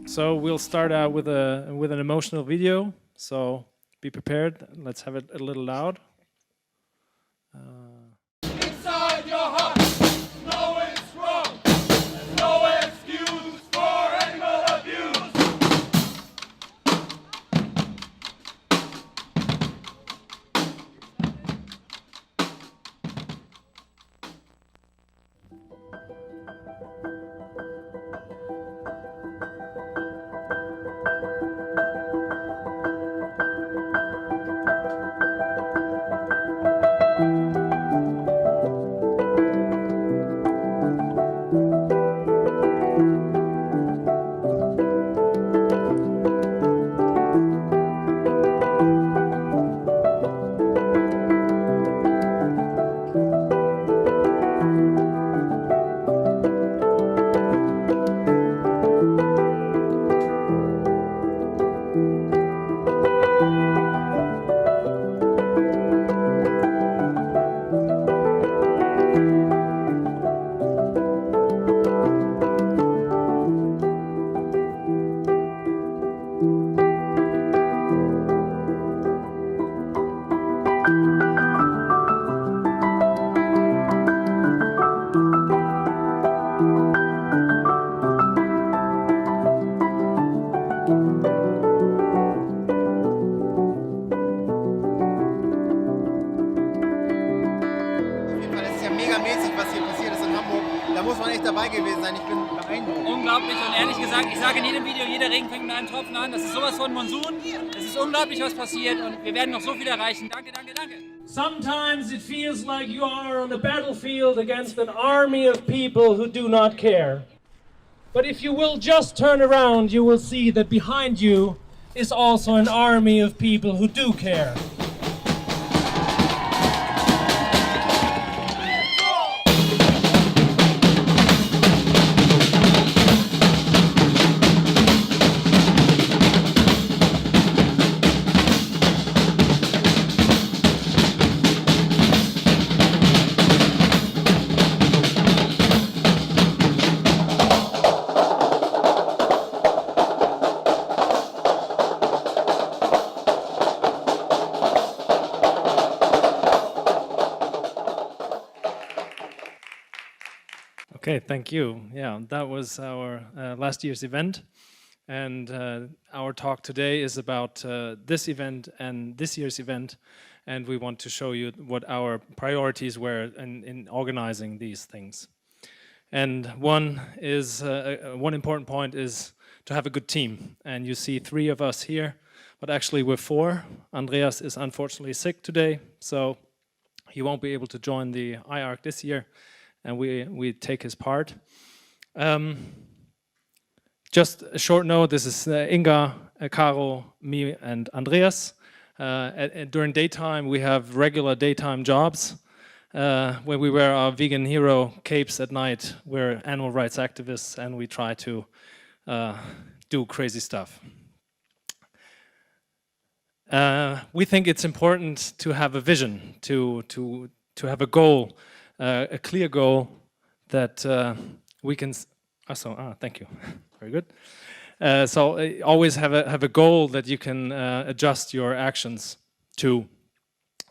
So we'll start out with an emotional video. So be prepared. Let's have it a little loud. Inside your heart, know it's wrong. There's no excuse for animal abuse. Was hier passiert ist in Hamburg, da muss man echt dabei gewesen sein. Ich bin beeindruckt. Unglaublich und ehrlich gesagt, ich sage in jedem Video, jeder Regen fängt mit einem Tropfen an. Das ist sowas von Monsun. Es ist unglaublich, was passiert und wir werden noch so viel erreichen. Danke, danke, danke. Sometimes it feels like you are on the battlefield against an army of people who do not care. But if you will just turn around, you will see that behind you is also an army of people who do care. Okay, thank you. Yeah, that was our last year's event. And our talk today is about this event and this year's event. And we want to show you what our priorities were in organizing these things. And one important point is to have a good team. And you see 3 of us here, but actually we're 4. Andreas is unfortunately sick today, so he won't be able to join the IARC this year. And we take his part. Just a short note, this is Inga, Caro, me, and Andreas. During daytime, we have regular daytime jobs. When we wear our vegan hero capes at night, we're animal rights activists and we try to do crazy stuff. We think it's important to have a vision, to have a goal, a clear goal that we can. Thank you. Very good. So always have a goal that you can adjust your actions to.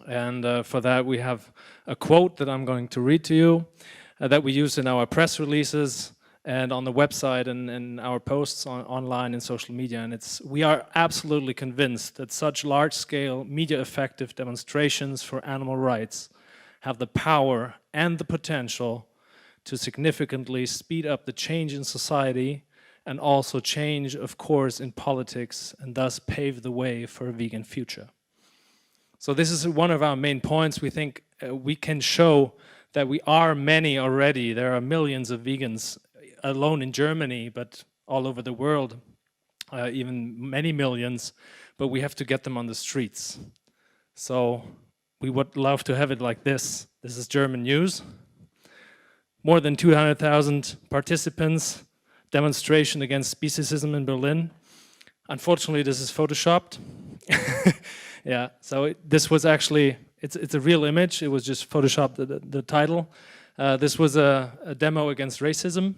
And for that we have a quote that I'm going to read to you that we use in our press releases and on the website and in our posts online and social media. And it's, we are absolutely convinced that such large-scale media-effective demonstrations for animal rights have the power and the potential to significantly speed up the change in society and also change, of course, in politics, and thus pave the way for a vegan future. So this is one of our main points. We think we can show that we are many already. There are millions of vegans alone in Germany, but all over the world, even many millions, but we have to get them on the streets. So we would love to have it like this. This is German news. More than 200,000 participants, demonstration against speciesism in Berlin. Unfortunately, this is photoshopped. Yeah, so this was actually, it's a real image. It was just photoshopped, the title. This was a demo against racism,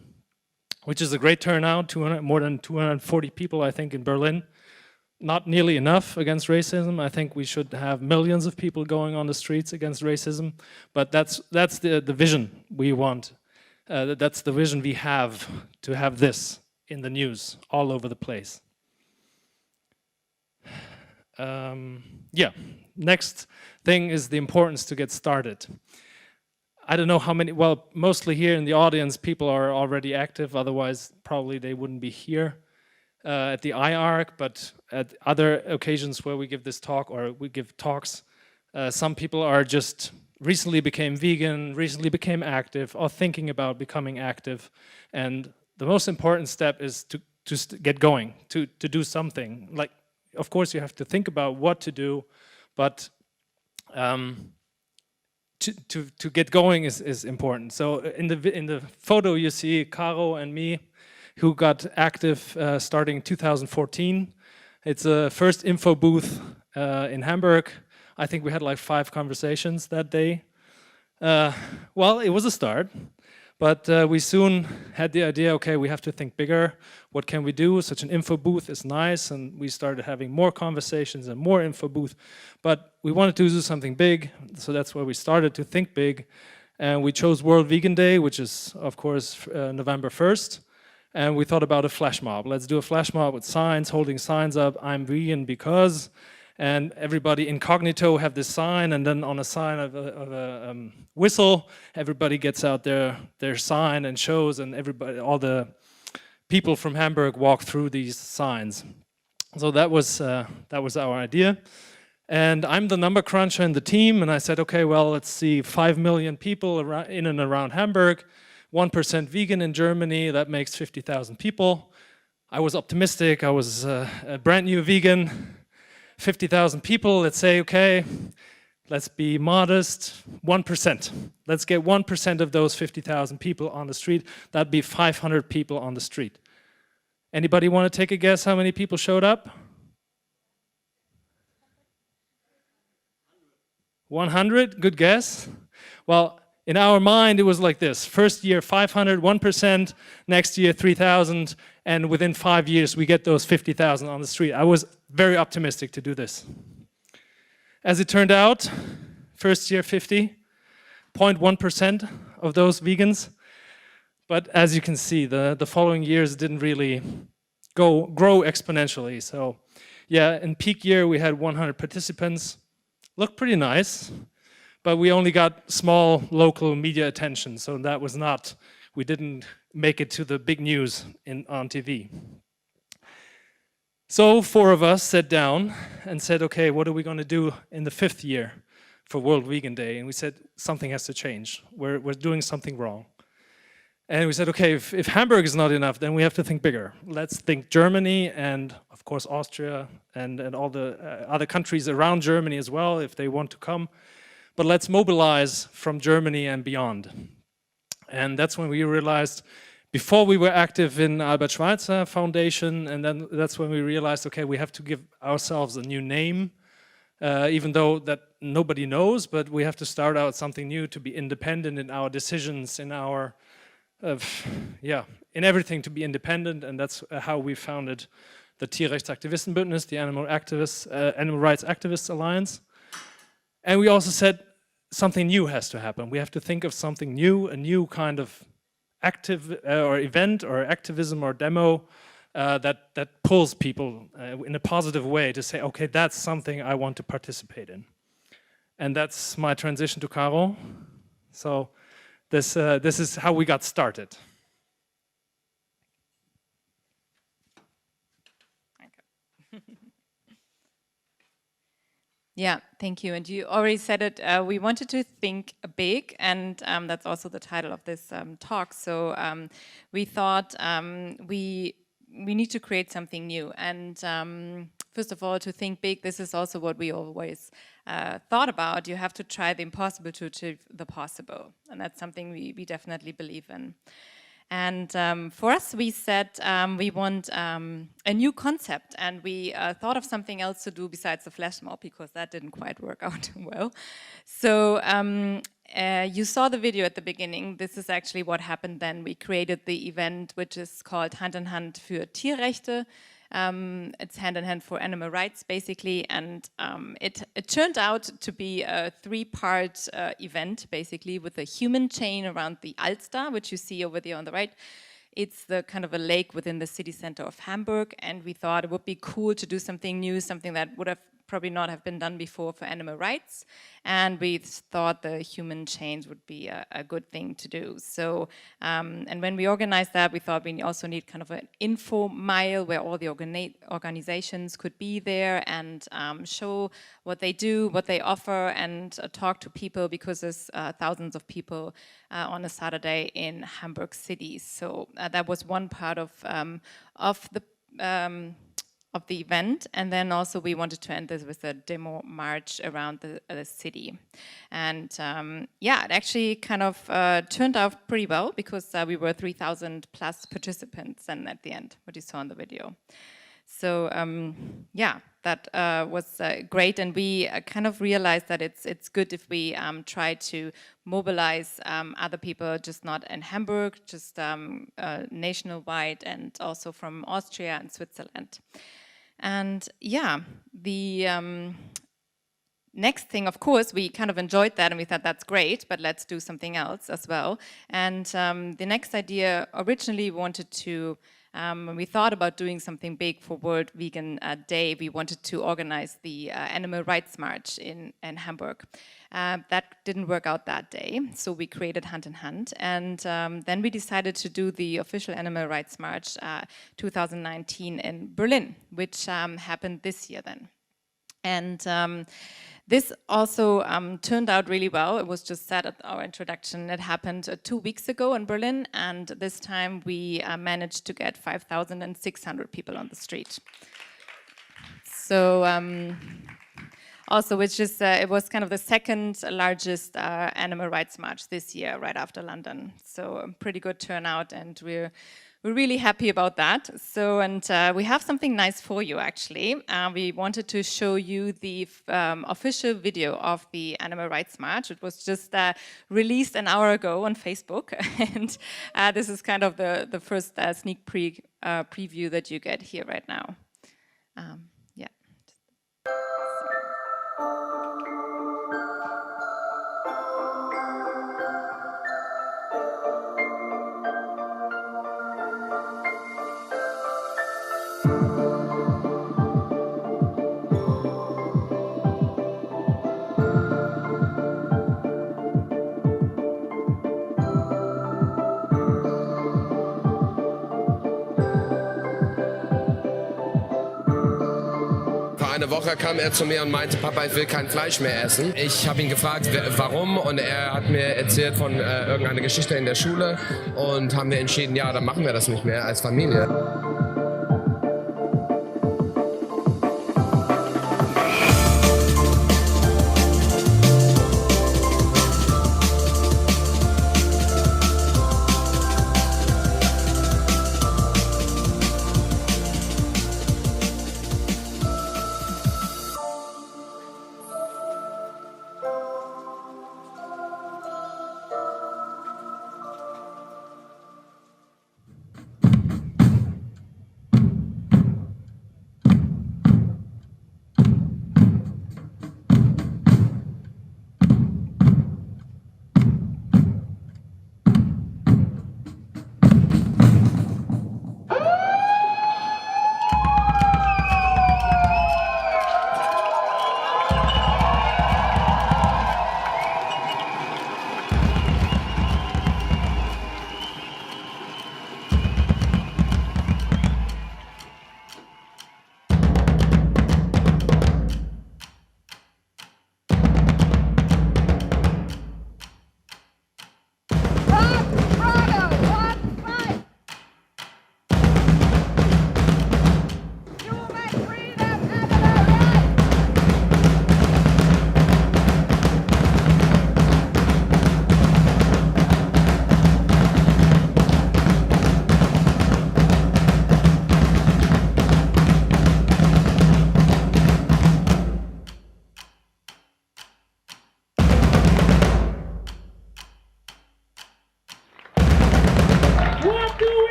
which is a great turnout, more than 240 people, I think, in Berlin. Not nearly enough against racism. I think we should have millions of people going on the streets against racism, but that's the vision we want. That's the vision we have, to have this in the news all over the place. Yeah, next thing is the importance to get started. I don't know how many, well, mostly here in the audience, people are already active, otherwise probably they wouldn't be here at the IARC, but at other occasions where we give this talk or we give talks, some people are just recently became vegan, recently became active, or thinking about becoming active. And the most important step is to get going, to do something. Like, of course, you have to think about what to do, but to get going is important. So in the photo you see Caro and me, who got active starting in 2014. It's a first info booth in Hamburg. I think we had like 5 conversations that day. Well, it was a start, but we soon had the idea, okay, we have to think bigger. What can we do? Such an info booth is nice, and we started having more conversations and more info booth, but we wanted to do something big, so that's where we started to think big. And we chose World Vegan Day, which is, of course, November 1st. And we thought about a flash mob. Let's do a flash mob with signs, holding signs up, I'm vegan because, and everybody incognito have this sign, and then on a sign of a whistle, everybody gets out their sign and shows, and everybody, all the people from Hamburg walk through these signs. So that was our idea. And I'm the number cruncher in the team, and I said, okay, well, let's see, 5 million people in and around Hamburg, 1% vegan in Germany, that makes 50,000 people. I was optimistic, I was a brand new vegan, 50,000 people, let's say, okay, let's be modest, 1%. Let's get 1% of those 50,000 people on the street, that'd be 500 people on the street. Anybody want to take a guess how many people showed up? 100, good guess. Well, in our mind, it was like this. First year, 500, 1%. Next year, 3,000. And within 5 years, we get those 50,000 on the street. I was very optimistic to do this. As it turned out, first year, 50.1% of those vegans. But as you can see, the following years didn't really grow exponentially. So yeah, in peak year, we had 100 participants. Looked pretty nice. But we only got small local media attention, so that was not, we didn't make it to the big news on TV. So 4 of us sat down and said, okay, what are we going to do in the 5th year for World Vegan Day? And we said, something has to change. We're doing something wrong. And we said, okay, if Hamburg is not enough, then we have to think bigger. Let's think Germany and, of course, Austria and all the other countries around Germany as well, if they want to come. But let's mobilize from Germany and beyond. And that's when we realized, before we were active in Albert Schweitzer Foundation, and then that's when we realized, okay, we have to give ourselves a new name, even though that nobody knows, but we have to start out something new to be independent in our decisions, in our, in everything to be independent, and that's how we founded the Tierrechtsaktivistenbu, the Animal Rights Activists Alliance. And we also said, something new has to happen. We have to think of something new, a new kind of active or event or activism or demo that pulls people in a positive way to say, okay, that's something I want to participate in. And that's my transition to Caro. So this is how we got started. Yeah, thank you. And you already said it, we wanted to think big, and that's also the title of this talk. So we thought we need to create something new. And first of all, to think big, this is also what we always thought about. You have to try the impossible to achieve the possible. And that's something we definitely believe in. And for us, we said we want a new concept, and we thought of something else to do besides the flash mob, because that didn't quite work out well. So you saw the video at the beginning. This is actually what happened then. We created the event, which is called Hand in Hand für Tierrechte. It's hand in hand for animal rights, basically, and it turned out to be a 3-part event, basically, with a human chain around the Alster, which you see over there on the right. It's the kind of a lake within the city center of Hamburg, and we thought it would be cool to do something new, something that would have probably not have been done before for animal rights, and we thought the human chains would be a good thing to do. So, and when we organized that, we thought we also need kind of an info mile where all the organizations could be there and show what they do, what they offer, and talk to people, because there's thousands of people on a Saturday in Hamburg city. So that was one part of the event, and then also we wanted to end this with a demo march around the city. And yeah, it actually kind of turned out pretty well, because we were 3,000 plus participants, and at the end, what you saw in the video. So yeah, that was great, and we kind of realized that it's good if we try to mobilize other people, just not in Hamburg, just nationwide, and also from Austria and Switzerland. And yeah, the next thing, of course, we kind of enjoyed that and we thought that's great, but let's do something else as well. And the next idea, originally we wanted to, when we thought about doing something big for World Vegan Day, we wanted to organize the Animal Rights March in Hamburg. That didn't work out that day, so we created Hand in Hand, and then we decided to do the official Animal Rights March 2019 in Berlin, which happened this year then. And this also turned out really well. It was just said at our introduction. It happened 2 weeks ago in Berlin, and this time we managed to get 5,600 people on the street. So also, which is, it was kind of the second largest animal rights march this year, right after London. So a pretty good turnout, and we're really happy about that. So, and we have something nice for you, actually. We wanted to show you the official video of the Animal Rights March. It was just released an hour ago on Facebook, and this is kind of the first sneak preview that you get here right now. Yeah. Vor einer Woche kam er zu mir und meinte, Papa, ich will kein Fleisch mehr essen. Ich habe ihn gefragt, warum, und er hat mir erzählt von irgendeiner Geschichte in der Schule, und haben wir entschieden, ja, dann machen wir das nicht mehr als Familie.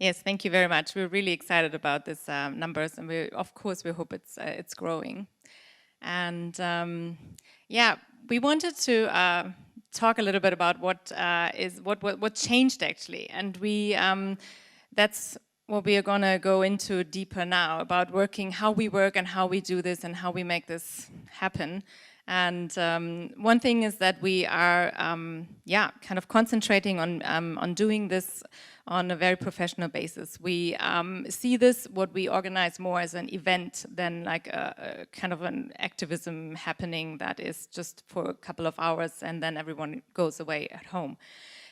Yes, thank you very much. We're really excited about these numbers, and of course we hope it's growing. And yeah, we wanted to talk a little bit about what changed actually, and that's what we are going to go into deeper now, about how we work and how we do this and how we make this happen. And one thing is that we are kind of concentrating on doing this on a very professional basis. We see this, what we organize, more as an event than like a kind of an activism happening that is just for a couple of hours and then everyone goes away at home.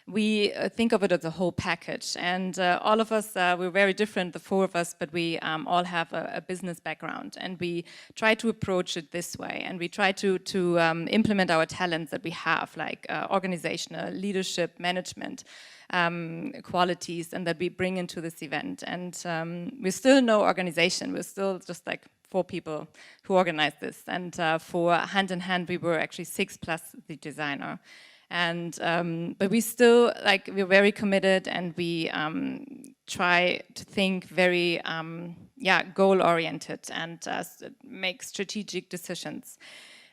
We think of it as a whole package, and all of us, we're very different, the four of us, but we all have a business background, and we try to approach it this way, and we try to implement our talents that we have, like organizational, leadership, management qualities, and that we bring into this event. And we're still no organization, we're still just like 4 people who organize this, and for Hand in Hand we were actually 6 plus the designer. And but we still, like, we're very committed, and we try to think very goal-oriented and make strategic decisions.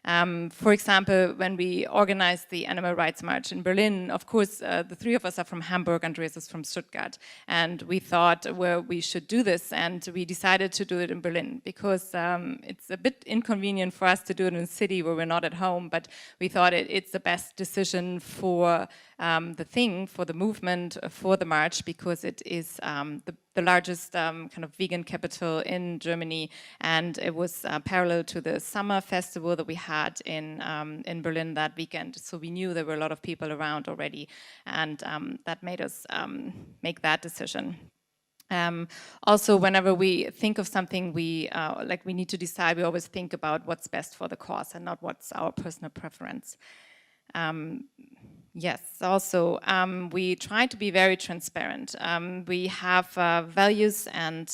For example, when we organized the Animal Rights March in Berlin, of course, the 3 of us are from Hamburg, Andreas is from Stuttgart, and we thought, well, we should do this, and we decided to do it in Berlin because it's a bit inconvenient for us to do it in a city where we're not at home, but we thought it's the best decision for for the movement, for the march, because it is the largest kind of vegan capital in Germany, and it was parallel to the summer festival that we had in Berlin that weekend. So we knew there were a lot of people around already, and that made us make that decision. Also, whenever we think of something, we need to decide. We always think about what's best for the cause and not what's our personal preference. Yes, also, we try to be very transparent. We have values and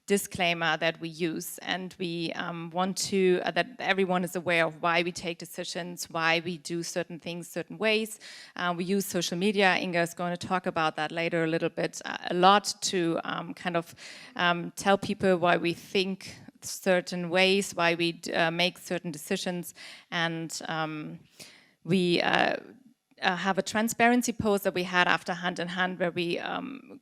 disclaimer that we use, and we want to, that everyone is aware of why we take decisions, why we do certain things certain ways. We use social media. Inga is going to talk about that later a little bit, a lot to kind of tell people why we think certain ways, why we make certain decisions, and we have a transparency post that we had after Hand in Hand, where we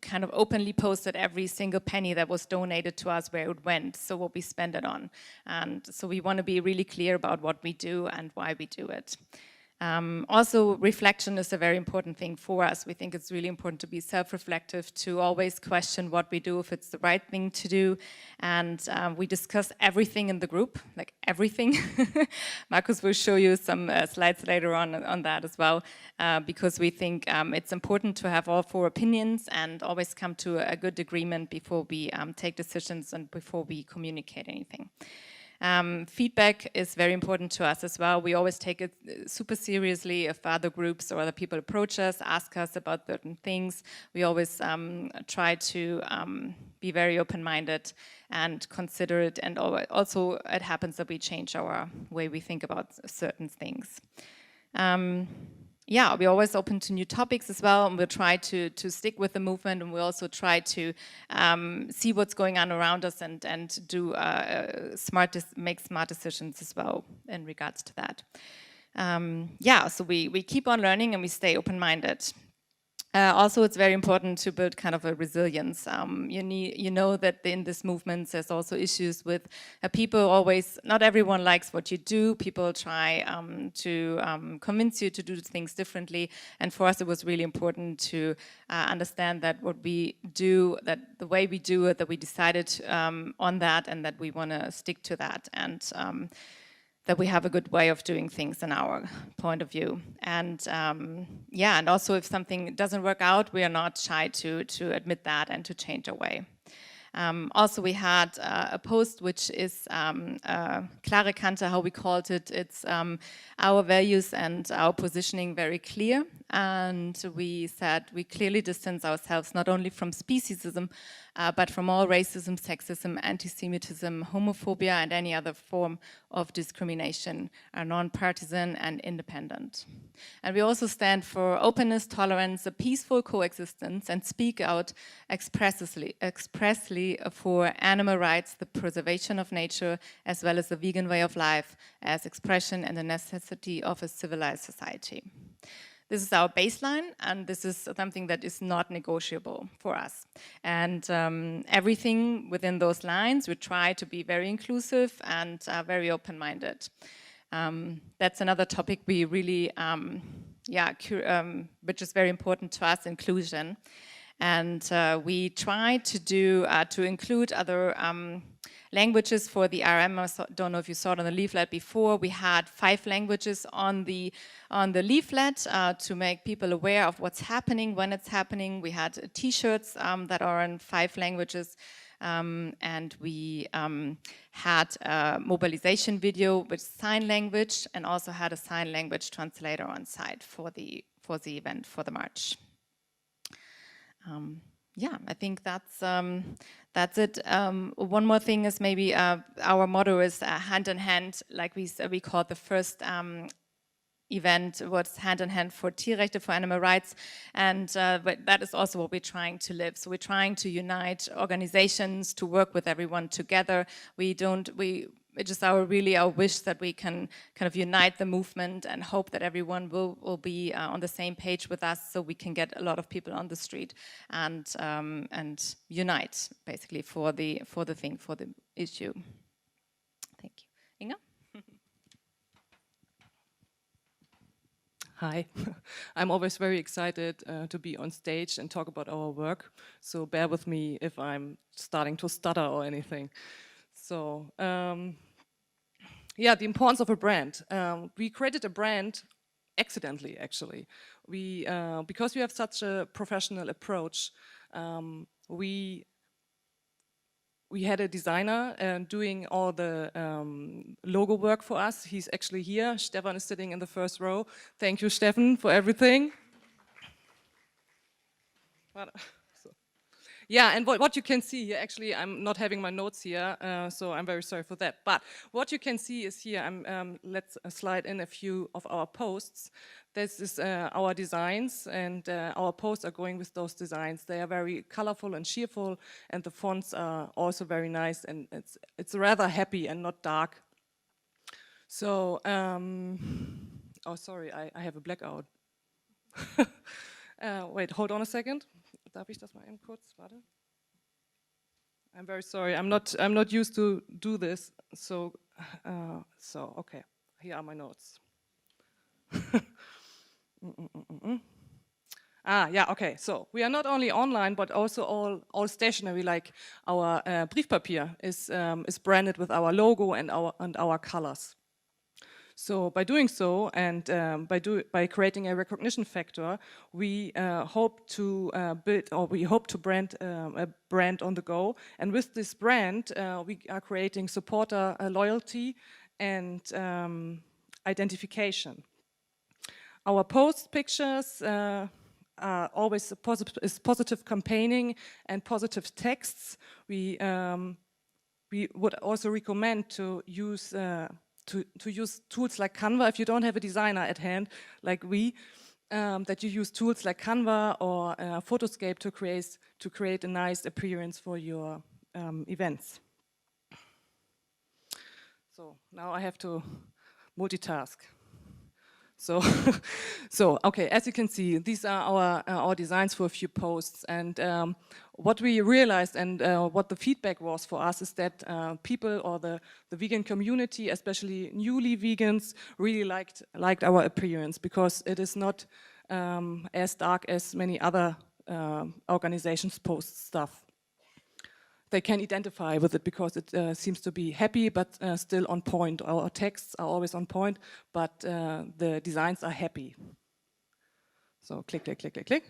kind of openly posted every single penny that was donated to us, where it went, so what we spend it on. And so we want to be really clear about what we do and why we do it. Also, reflection is a very important thing for us. We think it's really important to be self-reflective, to always question what we do, if it's the right thing to do. And we discuss everything in the group, like everything. Markus will show you some slides later on that as well, because we think it's important to have all 4 opinions and always come to a good agreement before we take decisions and before we communicate anything. Feedback is very important to us as well. We always take it super seriously if other groups or other people approach us, ask us about certain things. We always try to be very open-minded and considerate, and also it happens that we change our way we think about certain things. Yeah, we're always open to new topics as well, and we'll try to stick with the movement, and we also try to see what's going on around us and do make smart decisions as well in regards to that. Yeah, so we keep on learning and we stay open-minded. Also, it's very important to build kind of a resilience. You know that in this movement there's also issues with people always, not everyone likes what you do. People try to convince you to do things differently. And for us it was really important to understand that what we do, that the way we do it, that we decided on that, and that we want to stick to that. And that we have a good way of doing things in our point of view. And yeah, and also if something doesn't work out, we are not shy to admit that and to change our way. Also, we had a post which is klare Kante, how we called it. It's our values and our positioning very clear. and we said we clearly distance ourselves not only from speciesism, but from all racism, sexism, anti-Semitism, homophobia, and any other form of discrimination, are non-partisan and independent. And we also stand for openness, tolerance, a peaceful coexistence, and speak out expressly for animal rights, the preservation of nature, as well as the vegan way of life as expression and the necessity of a civilized society. This is our baseline, and this is something that is not negotiable for us. And everything within those lines, we try to be very inclusive and very open-minded. That's another topic we really, which is very important to us, inclusion. And we try to do, to include other languages for the RM. I don't know if you saw it on the leaflet before. We had 5 languages on the leaflet to make people aware of what's happening, when it's happening. We had T-shirts that are in 5 languages. And we had a mobilization video with sign language, and also had a sign language translator on site for the event, for the march. Yeah, I think that's it. One more thing is maybe our motto is hand in hand, like we called the first event was hand in hand for Tierrechte, for animal rights, and but that is also what we're trying to live. So we're trying to unite organizations to work with everyone together. It's just our wish that we can kind of unite the movement and hope that everyone will be on the same page with us, so we can get a lot of people on the street and unite basically for the issue. Thank you. Inga? Hi, I'm always very excited to be on stage and talk about our work, so bear with me if I'm starting to stutter or anything. So, yeah, the importance of a brand. We created a brand accidentally, actually. Because we have such a professional approach, we had a designer doing all the logo work for us. He's actually here. Stefan is sitting in the first row. Thank you, Stefan, for everything. Yeah, and what you can see here, actually, I'm not having my notes here, so I'm very sorry for that. But what you can see is here, let's slide in a few of our posts. This is our designs, and our posts are going with those designs. They are very colorful and cheerful, and the fonts are also very nice, and it's rather happy and not dark. So, oh, sorry, I have a blackout. Wait, hold on a second. Darf ich das mal eben kurz? Warte. I'm very sorry. I'm not used to do this. So okay. Here are my notes. Yeah, okay. So we are not only online, but also all stationery. Like our Briefpapier is branded with our logo and our colors. So by doing so, and by creating a recognition factor, we hope to brand a brand on the go. And with this brand, we are creating supporter loyalty and identification. Our post pictures are always positive campaigning and positive texts. We would also recommend to use tools like Canva if you don't have a designer at hand, like that you use tools like Canva or Photoscape to create a nice appearance for your events. So now I have to multitask. So, okay, as you can see, these are our designs for a few posts, and what we realized and what the feedback was for us is that people or the vegan community, especially newly vegans, really liked our appearance, because it is not as dark as many other organizations post stuff. They can identify with it because it seems to be happy, but still on point. Our texts are always on point, but the designs are happy. So click, click, click, click, click.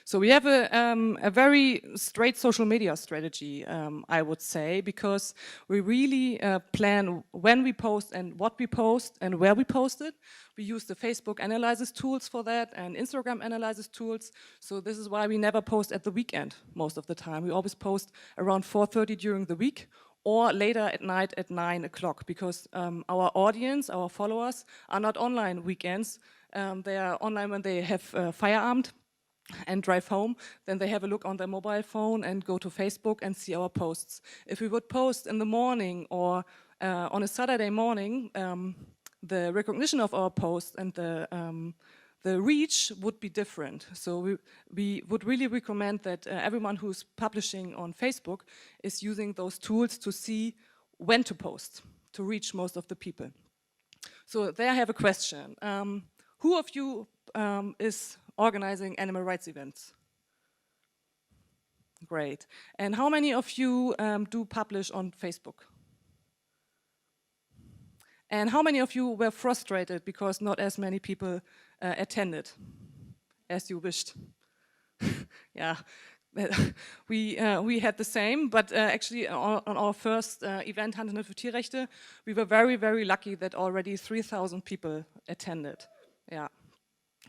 So we have a very straight social media strategy, I would say, because we really plan when we post and what we post and where we post it. We use the Facebook analysis tools for that and Instagram analysis tools. So this is why we never post at the weekend most of the time. We always post around 4:30 during the week or later at night at 9 o'clock, because our audience, our followers, are not online weekends. They are online when they have Feierabend and drive home. Then they have a look on their mobile phone and go to Facebook and see our posts. If we would post in the morning or on a Saturday morning, the recognition of our posts and the reach would be different. So we would really recommend that everyone who's publishing on Facebook is using those tools to see when to post, to reach most of the people. So there I have a question. Who of you is organizing animal rights events? Great. And how many of you do publish on Facebook? And how many of you were frustrated because not as many people attended as you wished? Yeah, we had the same, but actually on our first event, Hand in Hand für Tierrechte, we were very, very lucky that already 3,000 people attended. Yeah,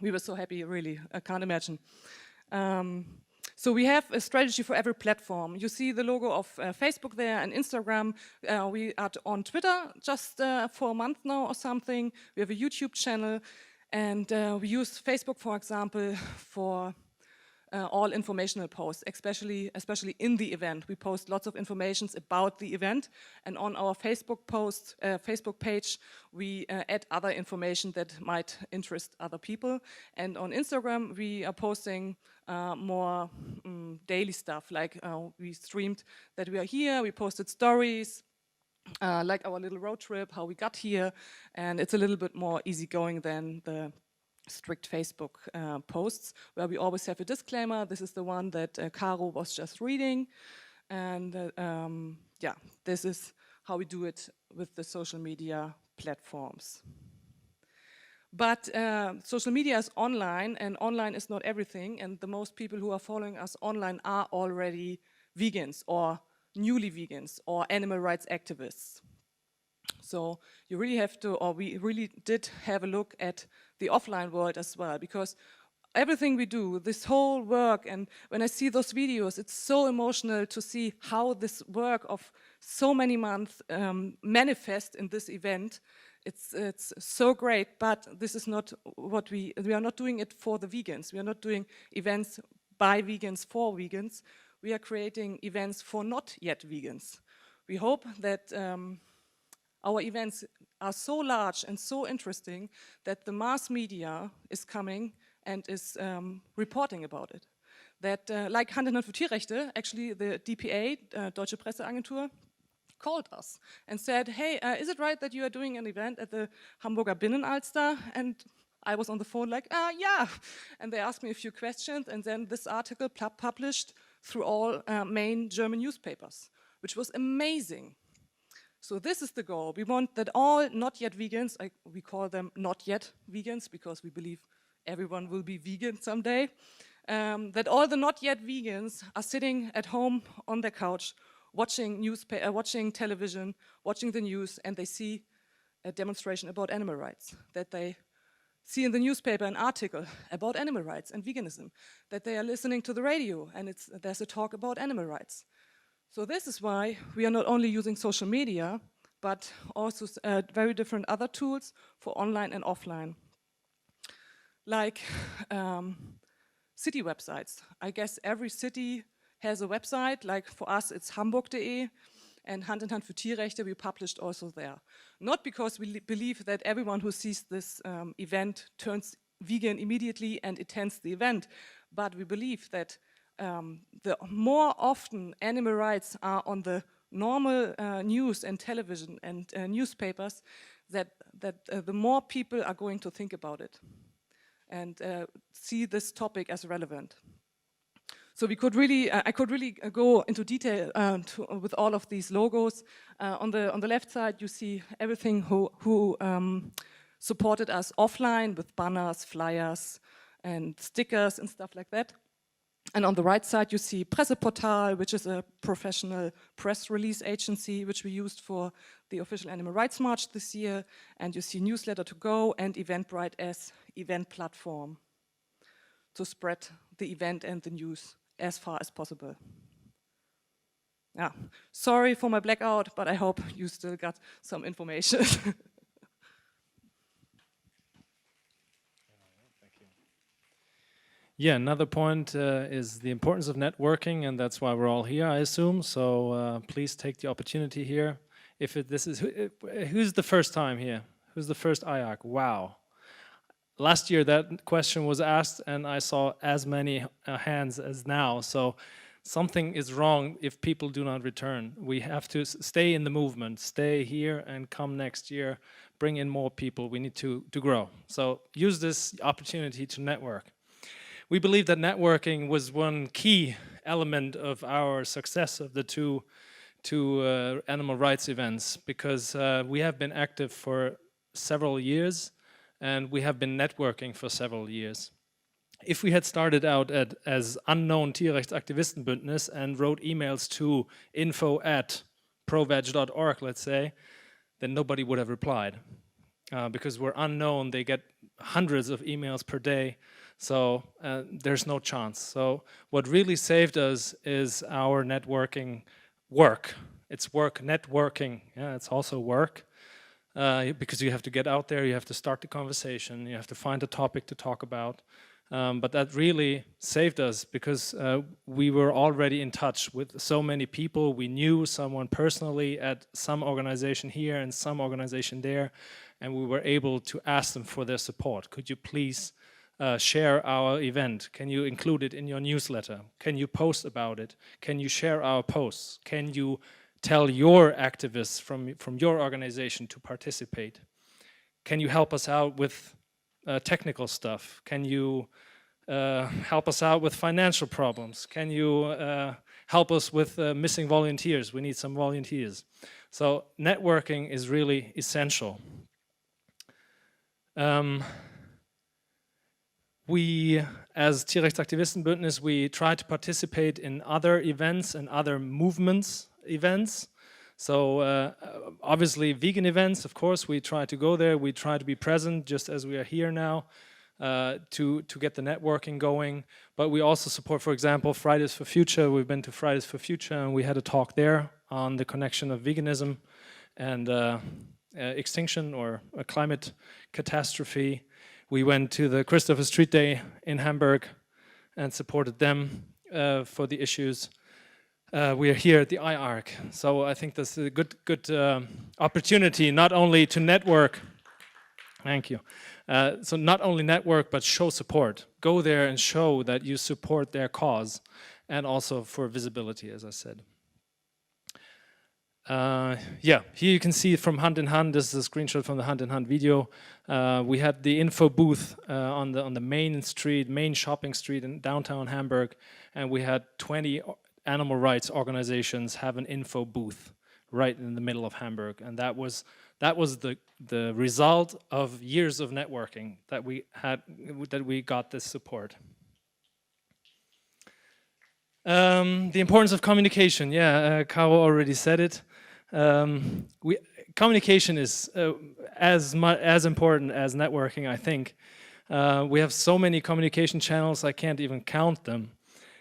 we were so happy, really, I can't imagine. So we have a strategy for every platform. You see the logo of Facebook there and Instagram. We are on Twitter just for a month now or something. We have a YouTube channel, and we use Facebook, for example, for all informational posts, especially in the event. We post lots of information about the event, and on our Facebook page, we add other information that might interest other people. And on Instagram, we are posting more daily stuff, like we streamed that we are here, we posted stories, like our little road trip, how we got here, and it's a little bit more easygoing than the strict Facebook posts, where we always have a disclaimer. This is the one that Caro was just reading, and yeah, this is how we do it with the social media platforms. But social media is online, and online is not everything, and the most people who are following us online are already vegans or newly vegans or animal rights activists. So you really have to, or we really did have a look at the offline world as well, because everything we do, this whole work, and when I see those videos, it's so emotional to see how this work of so many months manifests in this event. It's so great, but this is not what we are not doing it for the vegans. We are not doing events by vegans for vegans. We are creating events for not yet vegans. We hope that our events are so large and so interesting that the mass media is coming and is reporting about it. That, like Hand in Hand für Tierrechte, actually the DPA, Deutsche Presseagentur, called us and said, hey, is it right that you are doing an event at the Hamburger Binnenalster? And I was on the phone like, yeah. And they asked me a few questions, and then this article published through all main German newspapers, which was amazing. So this is the goal. We want that all not yet vegans, we call them not yet vegans because we believe everyone will be vegan someday, that all the not yet vegans are sitting at home on their couch, watching television, watching the news, and they see a demonstration about animal rights, that they see in the newspaper an article about animal rights and veganism, that they are listening to the radio and there's a talk about animal rights. So this is why we are not only using social media, but also very different other tools for online and offline. Like city websites. I guess every city has a website, like for us it's hamburg.de, and Hand in Hand für Tierrechte we published also there. Not because we believe that everyone who sees this event turns vegan immediately and attends the event, but we believe that the more often animal rights are on the normal news and television and newspapers, that the more people are going to think about it and see this topic as relevant. So we could really, I could really go into detail with all of these logos. On the left side, you see everything who supported us offline with banners, flyers, and stickers and stuff like that. And on the right side, you see Presseportal, which is a professional press release agency, which we used for the official Animal Rights March this year. And you see Newsletter to Go and Eventbrite as event platform to spread the event and the news as far as possible. Yeah, sorry for my blackout, but I hope you still got some information. Yeah, another point is the importance of networking, and that's why we're all here, I assume. So please take the opportunity here. If this is who's the first time here? Who's the first IARC? Wow. Last year that question was asked, and I saw as many hands as now. So something is wrong if people do not return. We have to stay in the movement, stay here, and come next year, bring in more people. We need to grow. So use this opportunity to network. We believe that networking was one key element of our success of the two animal rights events, because we have been active for several years and we have been networking for several years. If we had started out as unknown Tierrechtsaktivistenbündnis and wrote emails to info@proveg.org, let's say, then nobody would have replied. Because we're unknown, they get hundreds of emails per day. So there's no chance. So what really saved us is our networking work. It's work networking. Yeah, it's also work because you have to get out there, you have to start the conversation, you have to find a topic to talk about. But that really saved us because we were already in touch with so many people. We knew someone personally at some organization here and some organization there, and we were able to ask them for their support. Could you please share our event? Can you include it in your newsletter? Can you post about it? Can you share our posts? Can you tell your activists from your organization to participate? Can you help us out with technical stuff? Can you help us out with financial problems? Can you help us with missing volunteers? We need some volunteers. So networking is really essential. We, as Tierrechtsaktivistenbündnis, we try to participate in other events and other movements events. So obviously vegan events, of course, we try to go there. We try to be present just as we are here now to get the networking going. But we also support, for example, Fridays for Future. We've been to Fridays for Future and we had a talk there on the connection of veganism and extinction or a climate catastrophe. We went to the Christopher Street Day in Hamburg and supported them for the issues. We are here at the IARC, so I think this is a good opportunity not only to network, thank you, so not only network but show support. Go there and show that you support their cause, and also for visibility, as I said. Yeah, here you can see from Hand in Hand. This is a screenshot from the Hand in Hand video. We had the info booth on the main street, main shopping street in downtown Hamburg, and we had 20 animal rights organizations have an info booth right in the middle of Hamburg, and that was the result of years of networking that we got this support. The importance of communication. Yeah, Caro already said it. Communication is as important as networking, I think. We have so many communication channels, I can't even count them.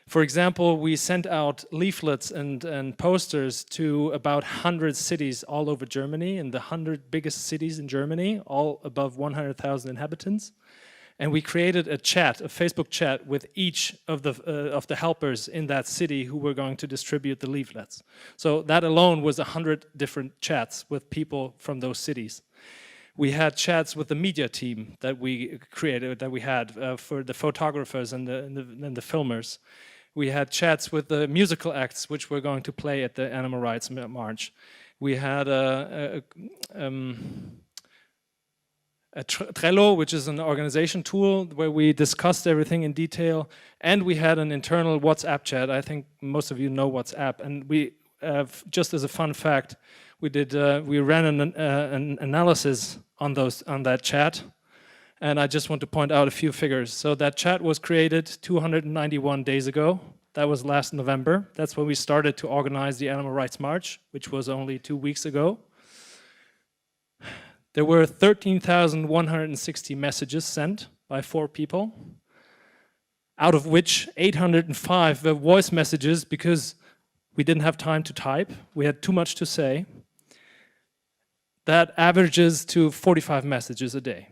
For example, we sent out leaflets and posters to about 100 cities all over Germany, in the 100 biggest cities in Germany, all above 100,000 inhabitants. And we created a chat, a Facebook chat, with each of the helpers in that city who were going to distribute the leaflets. So that alone was 100 different chats with people from those cities. We had chats with the media team that we created, that we had for the photographers and the filmers. We had chats with the musical acts which were going to play at the Animal Rights March. We had Trello, which is an organization tool where we discussed everything in detail, and we had an internal WhatsApp chat. I think most of you know WhatsApp, and we, just as a fun fact, we ran an analysis on that chat, And I just want to point out a few figures. So that chat was created 291 days ago. That was last November. That's when we started to organize the Animal Rights March, which was only 2 weeks ago. There were 13,160 messages sent by 4 people, out of which 805 were voice messages because we didn't have time to type. We had too much to say. That averages to 45 messages a day.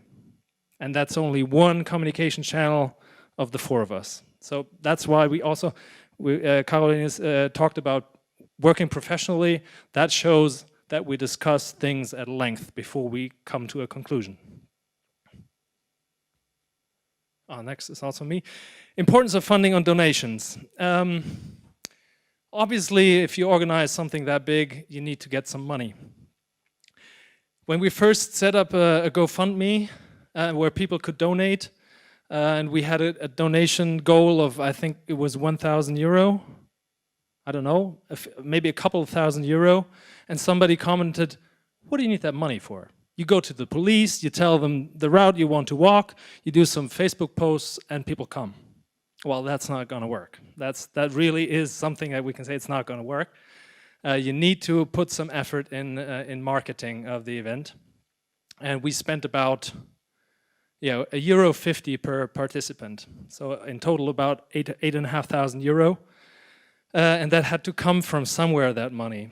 And that's only one communication channel of the 4 of us. So that's why we also, Caroline has talked about working professionally. That shows that we discuss things at length before we come to a conclusion. Next is also me. Importance of funding on donations. Obviously, if you organize something that big, you need to get some money. When we first set up a GoFundMe where people could donate, and we had a donation goal of, I think it was €1,000. I don't know, maybe a couple of €1,000. And somebody commented, what do you need that money for? You go to the police, you tell them the route you want to walk, you do some Facebook posts, and people come. Well, that's not going to work. That really is something that we can say it's not going to work. You need to put some effort in marketing of the event. And we spent about €1.50 per participant. So in total about €8,500. And that had to come from somewhere, that money.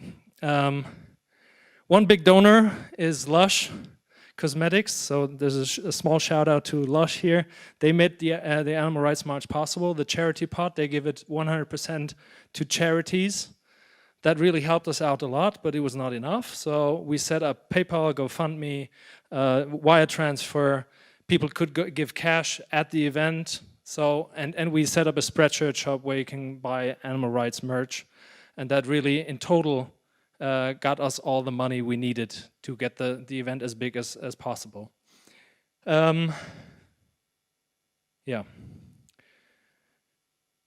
One big donor is Lush Cosmetics. So there's a small shout out to Lush here. They made the Animal Rights March possible. The charity pot, they give it 100% to charities. That really helped us out a lot, but it was not enough. So we set up PayPal, GoFundMe, wire transfer. People could give cash at the event. So, and we set up a Spreadshirt shop where you can buy animal rights merch. And that really, in total, got us all the money we needed to get the event as big as possible. Yeah.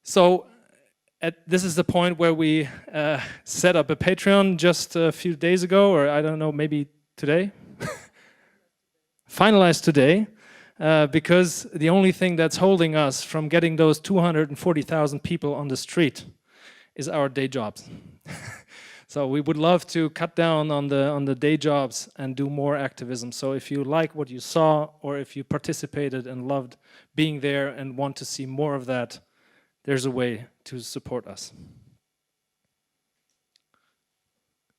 So, this is the point where we set up a Patreon just a few days ago, or I don't know, maybe today? Finalized today. Because the only thing that's holding us from getting those 240,000 people on the street is our day jobs. So we would love to cut down on the day jobs and do more activism. So if you like what you saw, or if you participated and loved being there and want to see more of that, there's a way to support us.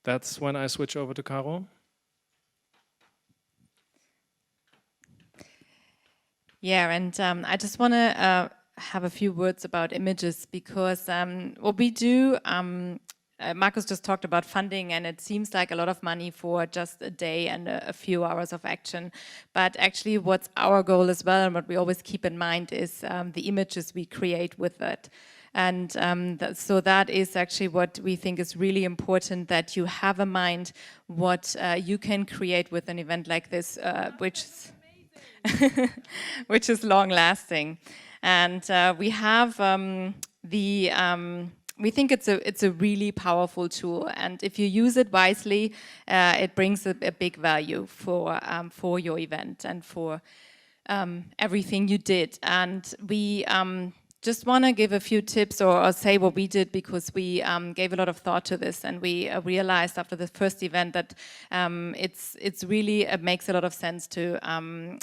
That's when I switch over to Caro. Yeah, and I just want to have a few words about images, because what we do, Markus just talked about funding, and it seems like a lot of money for just a day and a few hours of action. But actually what's our goal as well, and what we always keep in mind, is the images we create with it. And so that is actually what we think is really important, that you have in mind what you can create with an event like this, which is long-lasting. And we have we think it's a really powerful tool, and if you use it wisely, it brings a big value for your event and for everything you did. And we just want to give a few tips or say what we did, because we gave a lot of thought to this, and we realized after the first event that it's really, it makes a lot of sense to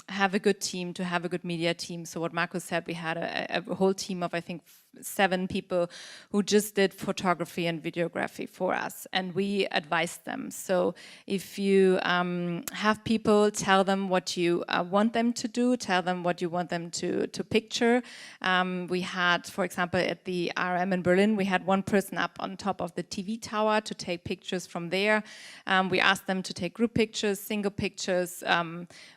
have a good team, to have a good media team. So what Markus said, we had a whole team of, I think, 7 people who just did photography and videography for us, and we advised them. So if you have people, tell them what you want them to do, tell them what you want them to picture. We had, for example, at the RM in Berlin, we had one person up on top of the TV tower to take pictures from there. We asked them to take group pictures, single pictures.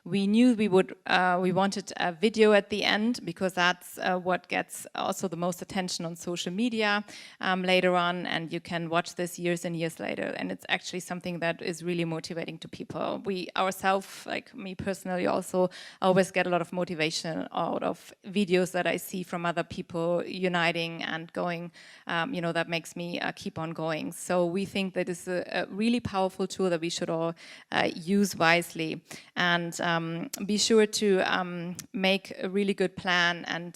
We knew we wanted a video at the end, because that's what gets also the most attention on social media later on, and you can watch this years and years later, and it's actually something that is really motivating to people. We ourselves, like me personally, also always get a lot of motivation out of videos that I see from other people uniting and going, you know, that makes me keep on going. So we think that it's a really powerful tool that we should all use wisely, and be sure to make a really good plan and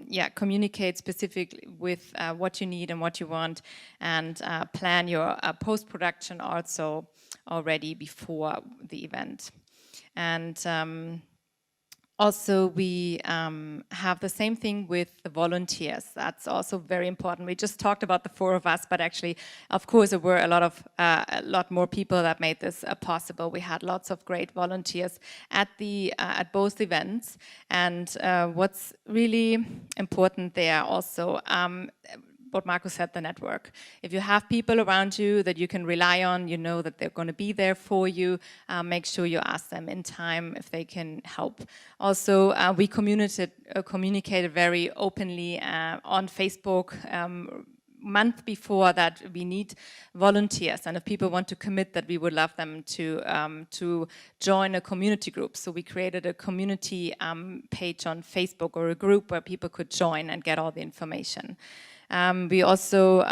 yeah, communicate specifically with what you need and what you want, and plan your post-production also already before the event. And also, we have the same thing with the volunteers. That's also very important. We just talked about the 4 of us, but actually, of course, there were a lot more people that made this possible. We had lots of great volunteers at both events, and what's really important there also. What Marco said, the network. If you have people around you that you can rely on, you know that they're going to be there for you, make sure you ask them in time if they can help. Also, we communicated very openly on Facebook month before that we need volunteers, and if people want to commit, that we would love them to join a community group. So we created a community page on Facebook, or a group where people could join and get all the information. We also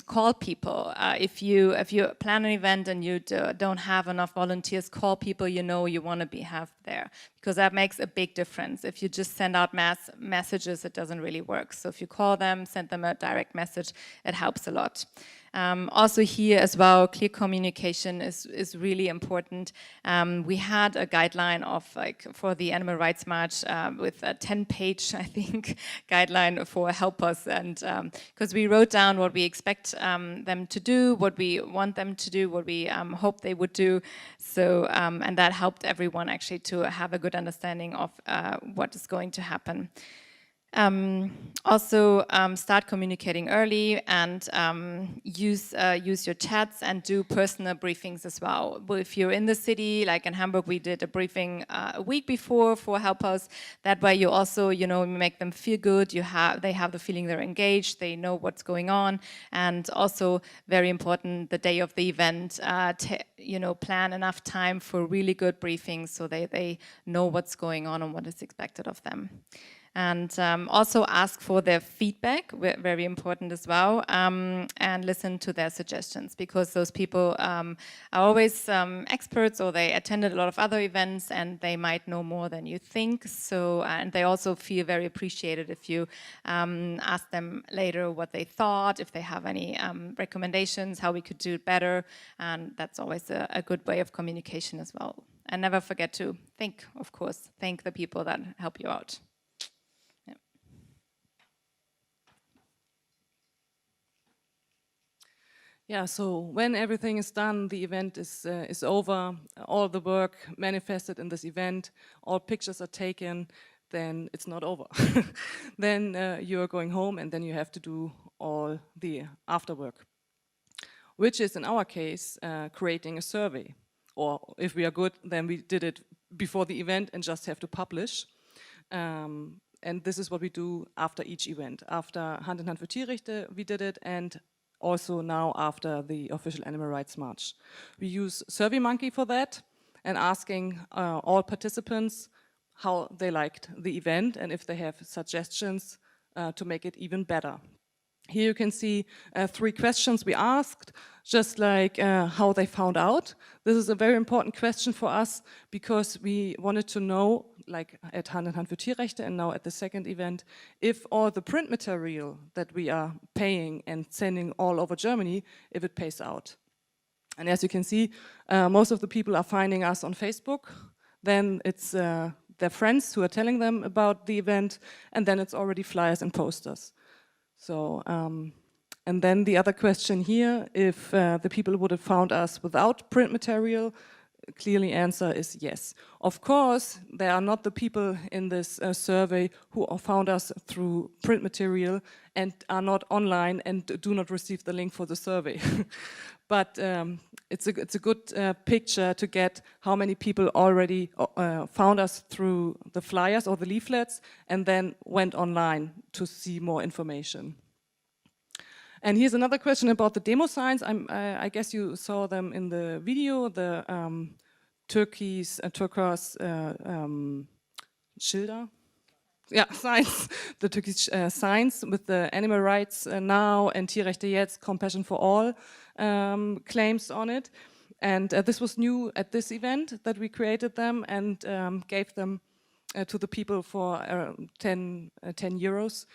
call people. If you plan an event and you don't have enough volunteers, call people you know you want to have there, because that makes a big difference. If you just send out mass messages, it doesn't really work. So if you call them, send them a direct message, it helps a lot. Also here as well, clear communication is really important. We had a guideline of for the Animal Rights March with a 10-page, I think, guideline for helpers, and because we wrote down what we expect them to do, what we want them to do, what we hope they would do. So and that helped everyone actually to have a good understanding of what is going to happen. Also, start communicating early, and use your chats and do personal briefings as well. But if you're in the city, like in Hamburg, we did a briefing a week before for helpers. That way, you also, you know, make them feel good. They have the feeling they're engaged. They know what's going on, and also very important, the day of the event, you know, plan enough time for really good briefings so they know what's going on and what is expected of them. And also ask for their feedback, very important as well, and listen to their suggestions, because those people are always experts, or they attended a lot of other events and they might know more than you think. So, and they also feel very appreciated if you ask them later what they thought, if they have any recommendations, how we could do it better. And that's always a good way of communication as well. And never forget to think, of course, thank the people that help you out. Yeah, so when everything is done, the event is over, all the work manifested in this event, all pictures are taken, then it's not over. Then you're going home, and then you have to do all the afterwork, which is in our case creating a survey. Or if we are good, then we did it before the event and just have to publish. And this is what we do after each event. After Hand in Hand für Tierrechte, we did it, and also now after the official Animal Rights March. We use SurveyMonkey for that, and asking all participants how they liked the event and if they have suggestions to make it even better. Here you can see 3 questions we asked, just like how they found out. This is a very important question for us, because we wanted to know, like at Hand in Hand für Tierrechte and now at the second event, if all the print material that we are paying and sending all over Germany, if it pays out. And as you can see, most of the people are finding us on Facebook. Then it's their friends who are telling them about the event, and then it's already flyers and posters. So, and then the other question here, if the people would have found us without print material, clearly answer is yes. Of course, they are not the people in this survey who found us through print material and are not online and do not receive the link for the survey. but it's a good picture to get how many people already found us through the flyers or the leaflets and then went online to see more information. And here's another question about the demo signs. I guess you saw them in the video, the turquoise Schilder. Yeah, signs, the Turkish signs with the animal rights now and Tierrechte jetzt, compassion for all claims on it. And this was new at this event that we created them and gave them to the people for 10 euros.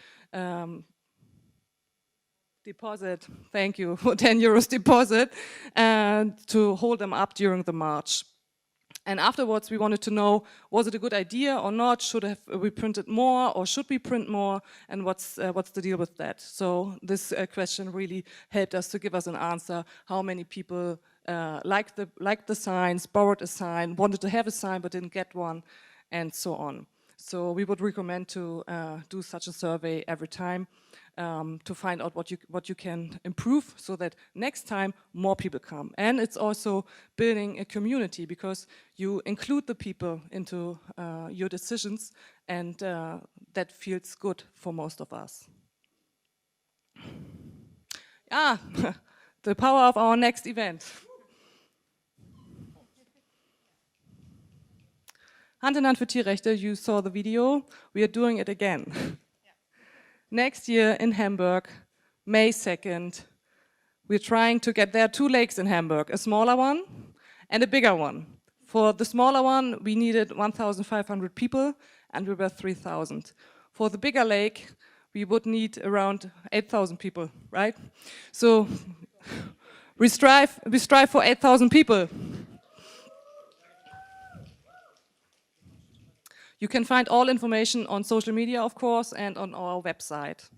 Deposit, thank you, for 10 euros deposit, and to hold them up during the march. And afterwards we wanted to know, was it a good idea or not? Should we printed more or should we print more? And what's the deal with that? So this question really helped us to give us an answer. How many people liked the signs, borrowed a sign, wanted to have a sign but didn't get one, and so on. So we would recommend to do such a survey every time to find out what you can improve so that next time more people come. And it's also building a community because you include the people into your decisions, and that feels good for most of us. The power of our next event. Hand in Hand für Tierrechte, you saw the video, we are doing it again. Next year in Hamburg, May 2nd, we're trying to get there 2 lakes in Hamburg, a smaller one and a bigger one. For the smaller one, we needed 1,500 people and we were 3,000. For the bigger lake, we would need around 8,000 people, right? So we strive for 8,000 people. You can find all information on social media, of course, and on our website.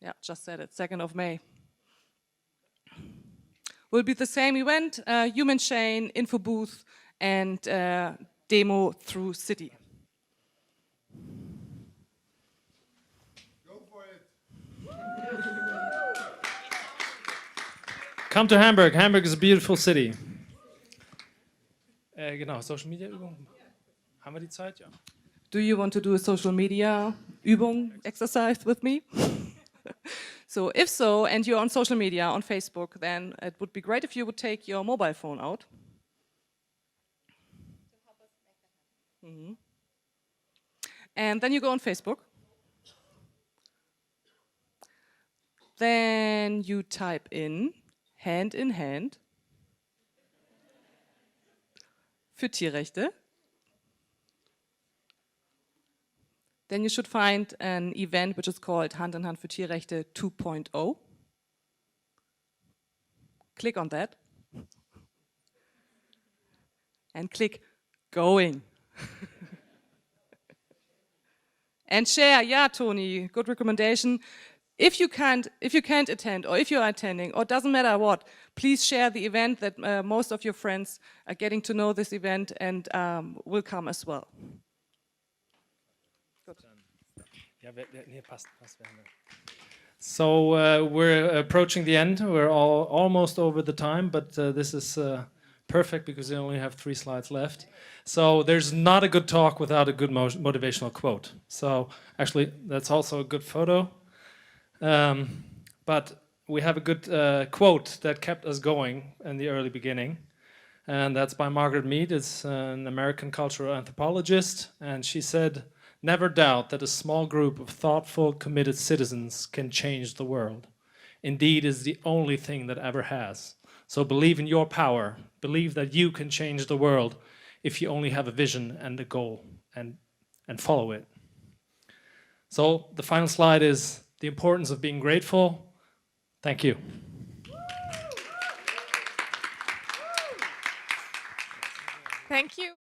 Yeah, just said it, 2nd of May. Will be the same event, human chain, info booth, and demo through city. Go for it. Come to Hamburg. Hamburg is a beautiful city. Genau, Social Media Übung. Haben wir die Zeit? Ja. Do you want to do a social media Übung exercise with me? So if so, and you're on social media, on Facebook, then it would be great if you would take your mobile phone out. Mm-hmm. And then you go on Facebook. Then you type in Hand in Hand für Tierrechte. Then you should find an event which is called Hand in Hand für Tierrechte 2.0. Click on that. And click Going. And share, yeah, Tony, good recommendation. If you can't attend, or if you are attending, or doesn't matter what, please share the event that most of your friends are getting to know this event and will come as well. So we're approaching the end. We're almost over the time, but this is perfect because we only have 3 slides left. So there's not a good talk without a good motivational quote. So actually, that's also a good photo. But we have a good quote that kept us going in the early beginning. And that's by Margaret Mead. It's an American cultural anthropologist. And she said, "Never doubt that a small group of thoughtful, committed citizens can change the world. Indeed, is the only thing that ever has. So believe in your power. Believe that you can change the world if you only have a vision and a goal and follow it." So the final slide is the importance of being grateful. Thank you. Thank you.